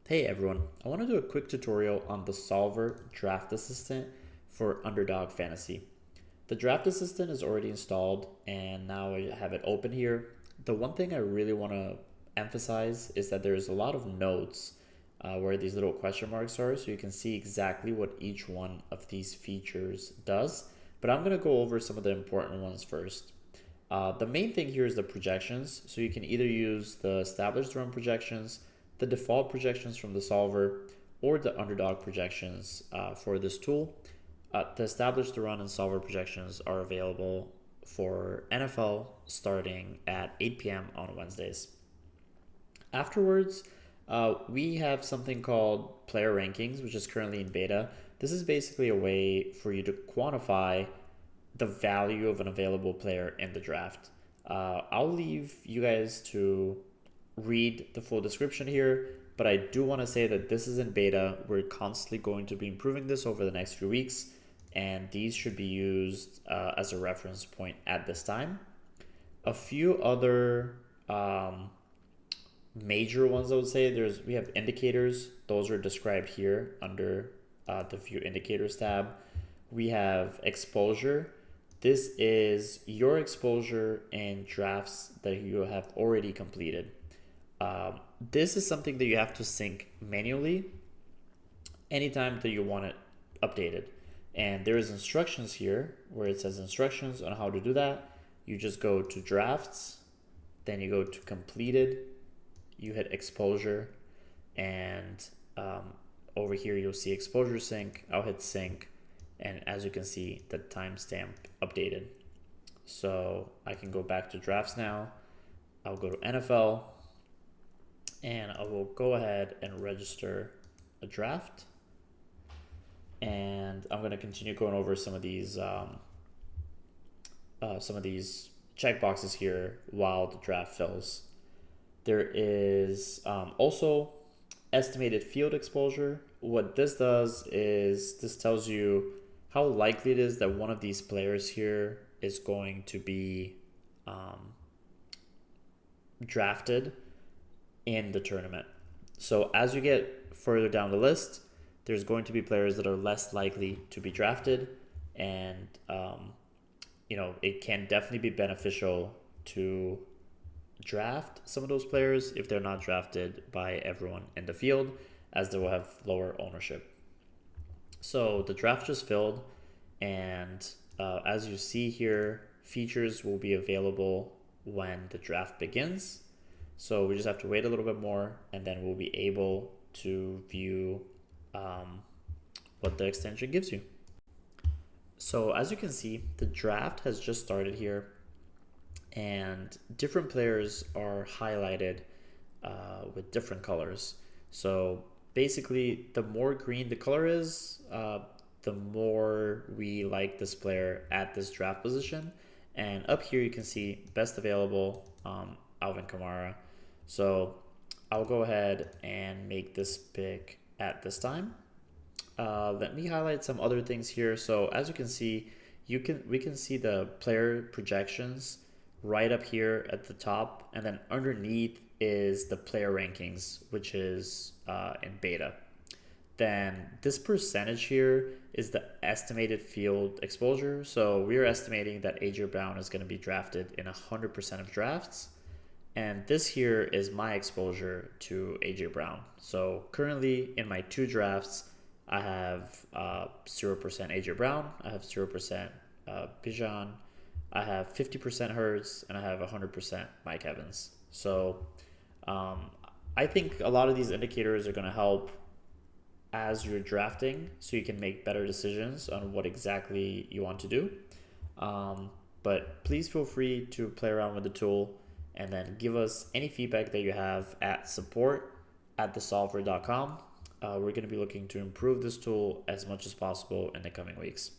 Hey everyone, I want to do a quick tutorial on the Solver Draft Assistant for Underdog Fantasy. The Draft Assistant is already installed and now I have it open here. The one thing I really want to emphasize is that there's a lot of notes where these little question marks are, so you can see exactly what each one of these features does. But I'm going to go over some of the important ones first. The main thing here is the projections. So you can either use the established run projections, the default projections from the solver, or the underdog projections for this tool. The established run and solver projections are available for NFL starting at 8 p.m. on Wednesdays. Afterwards, we have something called player rankings, which is currently in beta. This is basically a way for you to quantify the value of an available player in the draft. I'll leave you guys to read the full description here, but I do want to say that this is in beta. We're constantly going to be improving this over the next few weeks, and these should be used as a reference point at this time. A few other major ones I would say, we have indicators. Those are described here under the View Indicators tab. We have exposure. This is your exposure in drafts that you have already completed. This is something that you have to sync manually anytime that you want it updated. And there is instructions here where it says instructions on how to do that. You just go to drafts, then you go to completed, you hit exposure, and over here you'll see exposure sync. I'll hit sync, and as you can see, the timestamp updated. So I can go back to drafts now. I'll go to NFL, and I will go ahead and register a draft. And I'm going to continue going over some of these checkboxes here while the draft fills. There is also estimated field exposure. What this does is this tells you how likely it is that one of these players here is going to be drafted in the tournament. So as you get further down the list, there's going to be players that are less likely to be drafted, and it can definitely be beneficial to draft some of those players if they're not drafted by everyone in the field, as they will have lower ownership. So the draft just filled, and as you see here, features will be available when the draft begins. So we just have to wait a little bit more, and then we'll be able to view what the extension gives you. So as you can see, the draft has just started here, and different players are highlighted with different colors. So basically, the more green the color is, the more we like this player at this draft position. And up here you can see best available, Alvin Kamara. So I'll go ahead and make this pick at this time. Let me highlight some other things here. So as you can see, we can see the player projections right up here at the top, and then underneath is the player rankings, which is in beta. Then this percentage here is the estimated field exposure. So we are estimating that AJ Brown is going to be drafted in 100% of drafts. And this here is my exposure to AJ Brown. So currently in my 2 drafts, I have 0% AJ Brown, I have 0% Bijan, I have 50% Hurts, and I have 100% Mike Evans. So I think a lot of these indicators are going to help as you're drafting, so you can make better decisions on what exactly you want to do. But please feel free to play around with the tool, and then give us any feedback that you have at support@thesolver.com. We're going to be looking to improve this tool as much as possible in the coming weeks.